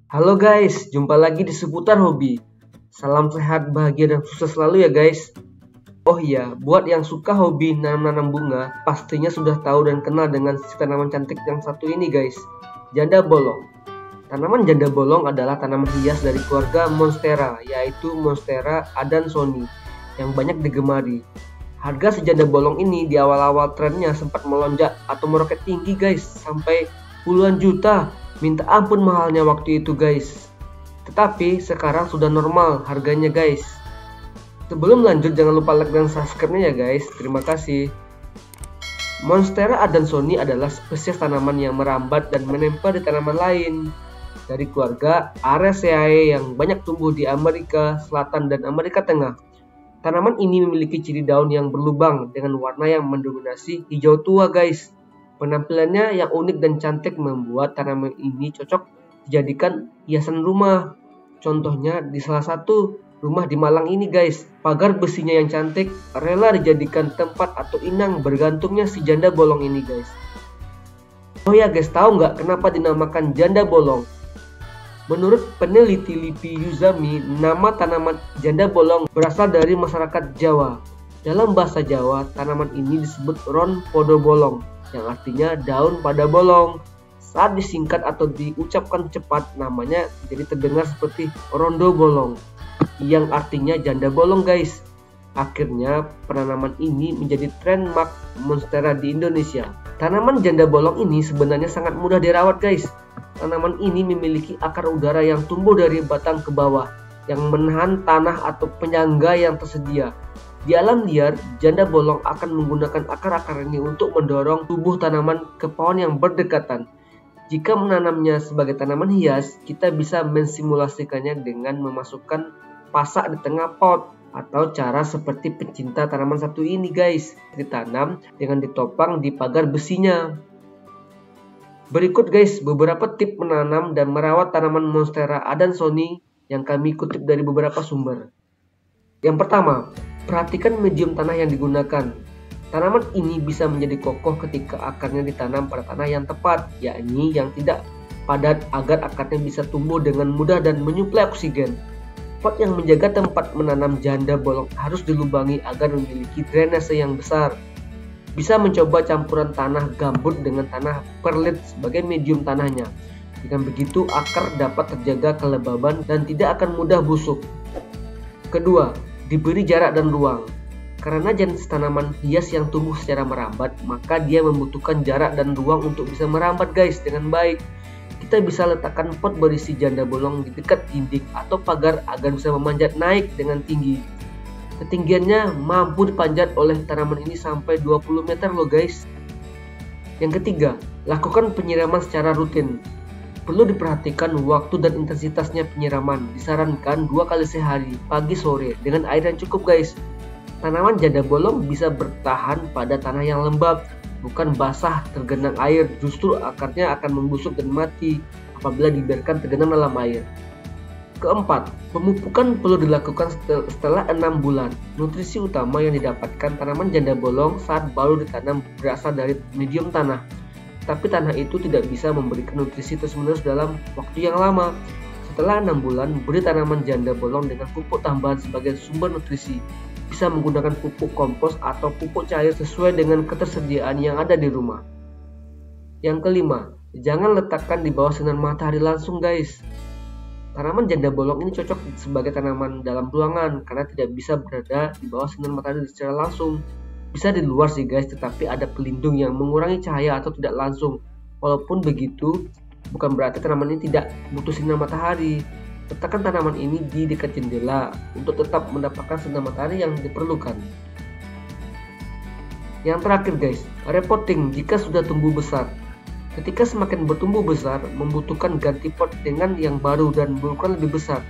Halo guys, jumpa lagi di seputar hobi. Salam sehat, bahagia, dan sukses selalu ya guys. Oh iya, buat yang suka hobi nanam-nanam bunga, pastinya sudah tahu dan kenal dengan si tanaman cantik yang satu ini guys. Janda bolong. Tanaman janda bolong adalah tanaman hias dari keluarga Monstera, yaitu Monstera adansonii, yang banyak digemari. Harga si janda bolong ini di awal-awal trennya sempat melonjak atau meroket tinggi guys, sampai puluhan juta. Minta ampun mahalnya waktu itu guys. Tetapi sekarang sudah normal harganya guys. Sebelum lanjut jangan lupa like dan subscribe-nya ya guys. Terima kasih. Monstera adansonii adalah spesies tanaman yang merambat dan menempel di tanaman lain dari keluarga Araceae yang banyak tumbuh di Amerika Selatan dan Amerika Tengah. Tanaman ini memiliki ciri daun yang berlubang dengan warna yang mendominasi hijau tua guys. Penampilannya yang unik dan cantik membuat tanaman ini cocok dijadikan hiasan rumah. Contohnya di salah satu rumah di Malang ini guys, pagar besinya yang cantik rela dijadikan tempat atau inang bergantungnya si janda bolong ini guys. Oh ya guys, tahu nggak kenapa dinamakan janda bolong? Menurut peneliti Lipi Yuzami, nama tanaman janda bolong berasal dari masyarakat Jawa. Dalam bahasa Jawa, tanaman ini disebut ron podo bolong, yang artinya daun pada bolong. Saat disingkat atau diucapkan cepat, namanya jadi terdengar seperti rondo bolong, yang artinya janda bolong guys. Akhirnya penanaman ini menjadi trademark Monstera di Indonesia. Tanaman janda bolong ini sebenarnya sangat mudah dirawat guys. Tanaman ini memiliki akar udara yang tumbuh dari batang ke bawah, yang menahan tanah atau penyangga yang tersedia. Di alam liar, janda bolong akan menggunakan akar-akar ini untuk mendorong tubuh tanaman ke pohon yang berdekatan. Jika menanamnya sebagai tanaman hias, kita bisa mensimulasikannya dengan memasukkan pasak di tengah pot, atau cara seperti pencinta tanaman satu ini guys, ditanam dengan ditopang di pagar besinya. Berikut guys beberapa tips menanam dan merawat tanaman Monstera adansonii yang kami kutip dari beberapa sumber. Yang pertama, perhatikan medium tanah yang digunakan. Tanaman ini bisa menjadi kokoh ketika akarnya ditanam pada tanah yang tepat, yakni yang tidak padat agar akarnya bisa tumbuh dengan mudah dan menyuplai oksigen. Pot yang menjaga tempat menanam janda bolong harus dilubangi agar memiliki drainase yang besar. Bisa mencoba campuran tanah gambut dengan tanah perlit sebagai medium tanahnya. Dengan begitu akar dapat terjaga kelembaban dan tidak akan mudah busuk. Kedua, diberi jarak dan ruang. Karena jenis tanaman hias yang tumbuh secara merambat, maka dia membutuhkan jarak dan ruang untuk bisa merambat guys dengan baik. Kita bisa letakkan pot berisi janda bolong di dekat dinding atau pagar agar bisa memanjat naik dengan tinggi. Ketinggiannya mampu dipanjat oleh tanaman ini sampai 20 meter loh guys. Yang ketiga, lakukan penyiraman secara rutin. Perlu diperhatikan waktu dan intensitasnya penyiraman. Disarankan 2 kali sehari, pagi sore, dengan air yang cukup guys. Tanaman janda bolong bisa bertahan pada tanah yang lembab, bukan basah tergenang air. Justru akarnya akan membusuk dan mati apabila dibiarkan tergenang dalam air. Keempat, pemupukan perlu dilakukan setelah 6 bulan. Nutrisi utama yang didapatkan tanaman janda bolong saat baru ditanam berasal dari medium tanah. Tapi tanah itu tidak bisa memberikan nutrisi terus-menerus dalam waktu yang lama. Setelah 6 bulan, beri tanaman janda bolong dengan pupuk tambahan sebagai sumber nutrisi. Bisa menggunakan pupuk kompos atau pupuk cair sesuai dengan ketersediaan yang ada di rumah. Yang kelima, jangan letakkan di bawah sinar matahari langsung guys. Tanaman janda bolong ini cocok sebagai tanaman dalam ruangan karena tidak bisa berada di bawah sinar matahari secara langsung. Bisa di luar sih guys, tetapi ada pelindung yang mengurangi cahaya atau tidak langsung. Walaupun begitu, bukan berarti tanaman ini tidak butuh sinar matahari. Letakkan tanaman ini di dekat jendela untuk tetap mendapatkan sinar matahari yang diperlukan. Yang terakhir guys, repotting jika sudah tumbuh besar. Ketika semakin bertumbuh besar, membutuhkan ganti pot dengan yang baru dan berukuran lebih besar.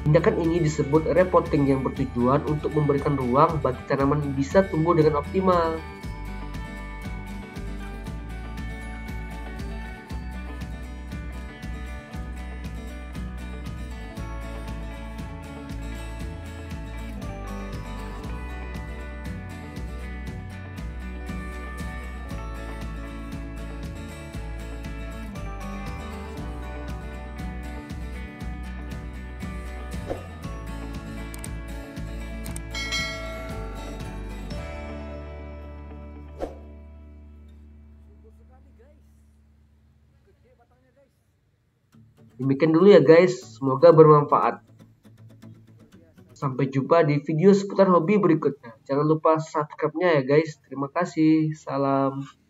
Tindakan ini disebut repotting yang bertujuan untuk memberikan ruang bagi tanaman bisa tumbuh dengan optimal. Demikian dulu ya guys, semoga bermanfaat. Sampai jumpa di video seputar hobi berikutnya. Jangan lupa subscribe-nya ya guys. Terima kasih. Salam.